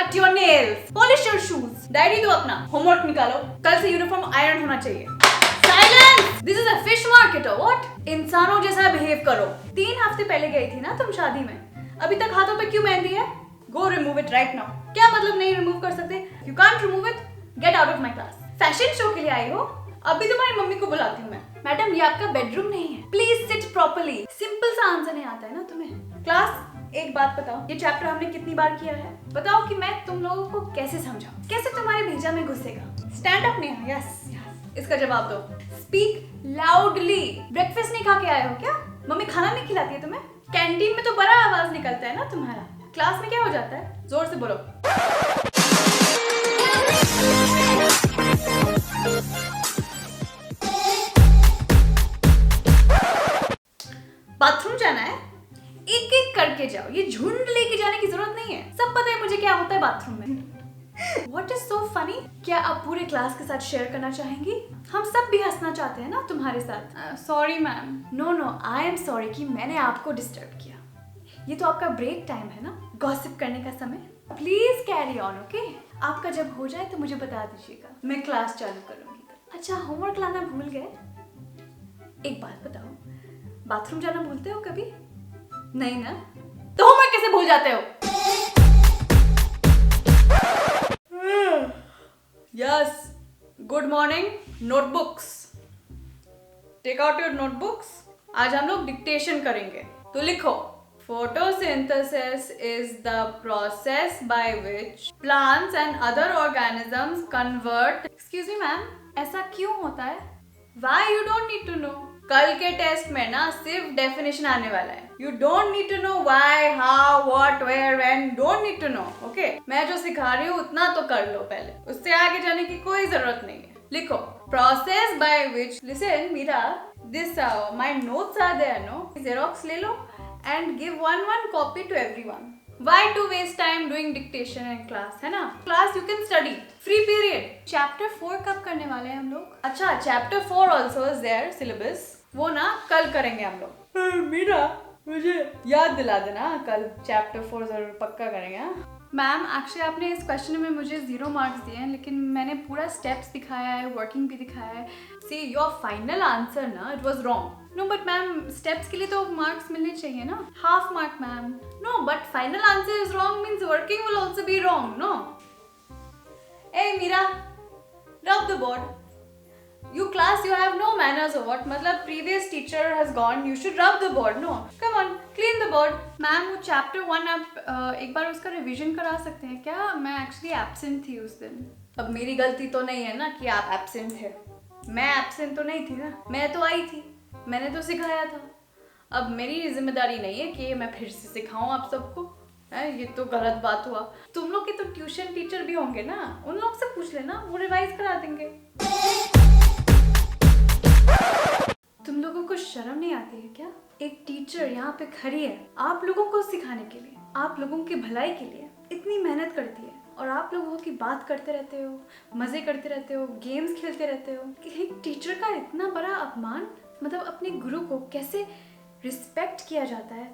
Cut your nails, polish your shoes, diary दो अपना, homework निकालो, कल से यूनिफॉर्म आयरन होना चाहिए। Silence, this is a fish market और व्हाट? इंसानों जैसा बिहेव करो। 3 हफ्ते पहले गई थी ना तुम शादी में, अभी तक हाथों पे क्यों मेहंदी है? गो रिमूव इट राइट नाउ। क्या मतलब नहीं रिमूव कर सकते? You can't remove it, get out of my class. Fashion show के लिए आई हो? अभी तुम्हारी मम्मी को बुलाती हूँ मैं। मैडम ये आपका बेडरूम नहीं है, प्लीज सिट प्रॉपर्ली। सिंपल सा आंसर नहीं आता है ना तुम्हें? क्लास एक बात बताओ, ये चैप्टर हमने कितनी बार किया है? बताओ कि मैं तुम लोगों को कैसे समझाऊं, कैसे तुम्हारे भेजा में घुसेगा? स्टैंड अप नहीं, यस इसका जवाब दो। Speak loudly. ब्रेकफास्ट नहीं खा के आए हो क्या? मम्मी खाना नहीं खिलाती है तुम्हें? कैंटीन में तो बड़ा आवाज निकलता है ना तुम्हारा, क्लास में क्या हो जाता है? जोर से बोलो। बाथरूम जाना है? एक एक करके जाओ, ये झुंड लेके जाने की जरूरत नहीं है। सब पता है मुझे क्या होता है बाथरूम में। What is so funny? क्या आप पूरे क्लास के साथ शेयर करना चाहेंगी? हम सब भी हंसना चाहते हैं ना तुम्हारे साथ। Sorry ma'am. No I am sorry कि मैंने आपको डिस्टर्ब किया। ये तो आपका ब्रेक टाइम है ना, गॉसिप करने का समय। Please carry on, okay? आपका जब हो जाए तो मुझे बता दीजिएगा, मैं क्लास चालू करूंगी। अच्छा होमवर्क लाना भूल गए? एक बात बताओ, बाथरूम जाना भूलते हो कभी? नहीं ना? तो होमवर्क कैसे भूल जाते हो? Yes, good morning. Notebooks, take out your notebooks. आज हम लोग डिक्टेशन करेंगे, तो लिखो। Photosynthesis is the process by which plants and other organisms convert. Excuse me ma'am, ऐसा क्यों होता है? Why you don't need to know. कल के टेस्ट में ना सिर्फ डेफिनेशन आने वाला है। You don't need to know why, how, what, where, when, don't need to know, okay? मैं जो सिखा रही हूँ उतना तो कर लो पहले, उससे आगे जाने की कोई जरूरत नहीं है। लिखो, process by which, listen Meera, this my notes are there, no? Xerox ले लो and give one copy to everyone. Why to waste time doing dictation in class, है ना? Class you can study, free period. Chapter 4 कब करने वाले हैं हम लोग? अच्छा, Chapter 4 also is there syllabus. वो ना कल करेंगे हम लोग। मीरा, मुझे याद दिला देना, कल Chapter 4 जरूर पक्का करेंगे। मैम एक्चुअली आपने इस क्वेश्चन में मुझे 0 मार्क्स दिए हैं, लेकिन मैंने पूरा स्टेप्स दिखाया है, वर्किंग भी दिखाया है। सी योर फाइनल आंसर ना, it was wrong. No but ma'am, steps के लिए तो मार्क्स मिलने चाहिए ना? Half mark ma'am. No but final answer is wrong means working will also be wrong, no? ए Meera, rub the board. You class, you have no manners or what? मतलब previous teacher has gone, you should rub the board, no? Come on, clean the board. Ma'am वो chapter 1 आप एक बार उसका revision करा सकते हैं क्या? मैं actually absent थी उस दिन। अब मेरी गलती तो नहीं है ना कि आप absent थे। मैं absent तो नहीं थी ना, मैं तो आई थी, मैंने तो सिखाया था। अब मेरी जिम्मेदारी नहीं है कि मैं फिर से सिखाऊं आप सबको। ये तो गलत बात हुआ। तुम लोग के तो ट्यूशन टीचर भी होंगे ना, उन लोग से पूछ लेना, वो रिवाइज करा देंगे। तुम लोगों को शर्म नहीं आती है क्या? एक टीचर यहाँ पे खड़ी है आप लोगों को सिखाने के लिए, आप लोगों की भलाई के लिए इतनी मेहनत करती है, और आप लोगों की बात करते रहते हो, मजे करते रहते हो, गेम्स खेलते रहते हो। कि एक टीचर का इतना बड़ा अपमान, मतलब अपने गुरु को कैसे रिस्पेक्ट किया जाता है,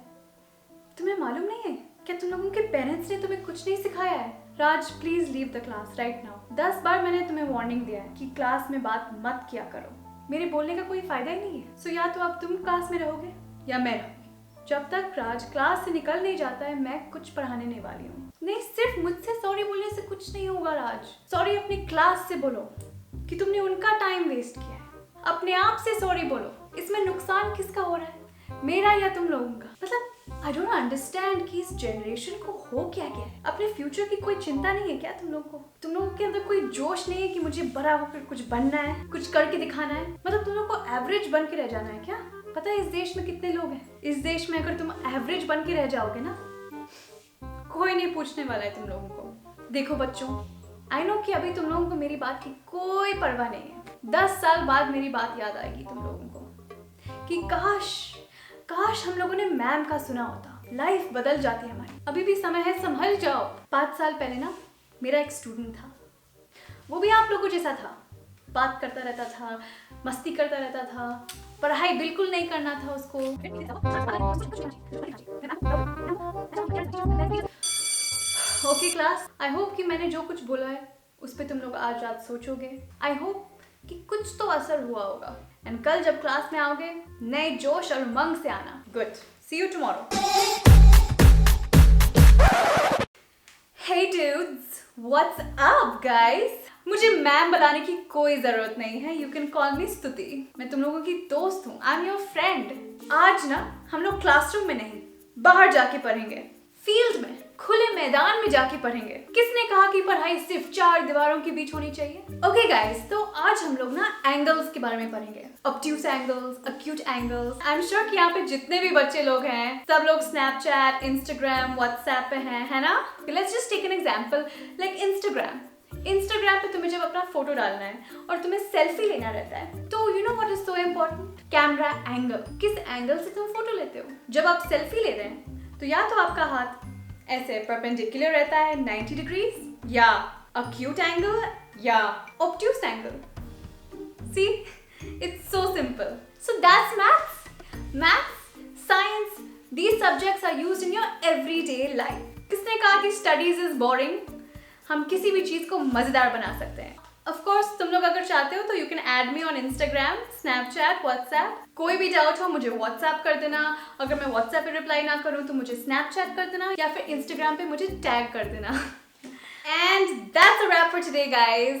तुम्हें मालूम नहीं है क्या? तुम लोगों के पेरेंट्स ने तुम्हें कुछ नहीं सिखाया है? Raj please leave the class right now. 10 बार मैंने तुम्हें वार्निंग दिया है कि क्लास में बात मत किया करो। मेरे बोलने का कोई फायदा ही नहीं है। सो या तो अब तुम क्लास में रहोगे या मैं रहूंगी। जब तक राज क्लास से निकल नहीं जाता है मैं कुछ पढ़ाने नहीं वाली हूँ। नहीं, सिर्फ मुझसे सॉरी बोलने से कुछ नहीं होगा राज। सॉरी अपनी क्लास से बोलो कि तुमने उनका टाइम वेस्ट किया है। अपने आप से सॉरी बोलो। इसमें नुकसान किसका हो रहा है, मेरा या तुम लोगों का? मतलब आई डोंट अंडरस्टैंड कि इस जनरेशन को हो क्या गया है। अपने फ्यूचर की कोई चिंता नहीं है क्या तुम लोगों को? तुम लोगों के अंदर कोई जोश नहीं है कि मुझे बड़ा होकर कुछ बनना है, कुछ करके दिखाना है? मतलब तुम लोग को एवरेज बन के रह जाना है क्या? पता है इस देश में कितने लोग हैं? इस देश में अगर तुम एवरेज बन के रह जाओगे ना, कोई नहीं पूछने वाला है तुम लोगों को। देखो बच्चों, आई नो कि अभी तुम लोगों को मेरी बात की कोई परवाह नहीं है। 10 साल बाद मेरी बात याद आएगी तुम लोगों को कि काश हम लोगों ने मैम का सुना होता, लाइफ बदल जाती हमारी। अभी भी समय है, संभल जाओ। 5 साल पहले ना मेरा एक स्टूडेंट था, वो भी आप लोगों जैसा था, बात करता रहता था, मस्ती करता रहता था, पढ़ाई बिल्कुल नहीं करना था उसको। ओके क्लास, आई होप कि मैंने जो कुछ बोला है उस पर तुम लोग आज रात सोचोगे। आई होप कि कुछ तो असर हुआ होगा। एंड कल जब क्लास में आओगे नए जोश और उमंग से आना। Good, see you tomorrow. Hey dudes, what's up guys? मुझे मैम बताने की कोई जरूरत नहीं है। यू कैन कॉल मी स्तुति। मैं तुम लोगों की दोस्त हूँ। I am your friend. आज ना हम लोग क्लासरूम में नहीं, बाहर जाके पढ़ेंगे, फील्ड में, खुले मैदान में जाके पढ़ेंगे। किसने कहा कि पढ़ाई सिर्फ चार दीवारों के बीच होनी चाहिए? ओके गाइस, तो आज हम लोग ना एंगल्स के बारे में पढ़ेंगे। Obtuse angles, acute angles. I am sure कि यहाँ पे जितने भी बच्चे लोग हैं सब लोग स्नैपचैट, इंस्टाग्राम, व्हाट्सएप पे हैं, है ना? Let's just take an example like Instagram पे तुम्हें जब अपना फोटो डालना है और तुम्हें सेल्फी लेना रहता है तो you know what is so important? Camera angle. किस एंगल से तुम फोटो लेते हो? जब आप सेल्फी ले रहे हैं तो या तो आपका हाथ ऐसे परपेंडिकुलर रहता है 90 डिग्रीज, या एक्यूट एंगल, या obtuse angle. See, it's so simple. So that's maths, science, these subjects are used in your everyday life. किसने कहा कि स्टडीज इज बोरिंग? हम किसी भी चीज को मजेदार बना सकते हैं। Of course, तुम लोग अगर चाहते हो तो you can add me on Instagram, Snapchat, WhatsApp. कोई भी डाउट हो मुझे WhatsApp कर देना। अगर मैं WhatsApp पे रिप्लाई ना करूँ तो मुझे Snapchat कर देना या फिर Instagram पे मुझे टैग कर देना। And that's a wrap for today, guys.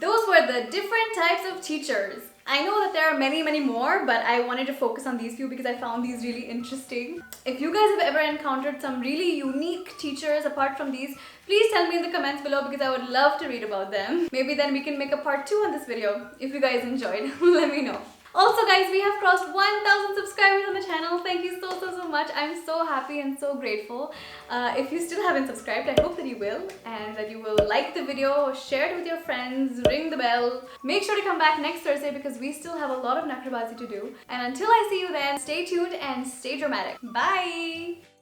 Those were the different types of teachers. I know that there are many more, but I wanted to focus on these few because I found these really interesting. If you guys have ever encountered some really unique teachers apart from these, please tell me in the comments below because I would love to read about them. Maybe then we can make a part 2 on this video if you guys enjoyed. Let me know. Also guys, we have crossed 1000 subscribers on the channel. Thank you so much. I'm so happy and so grateful. If you still haven't subscribed, I hope that you will, and that you will like the video, share it with your friends, ring the bell. Make sure to come back next Thursday because we still have a lot of Nakrabazi to do. And until I see you then, stay tuned and stay dramatic. Bye!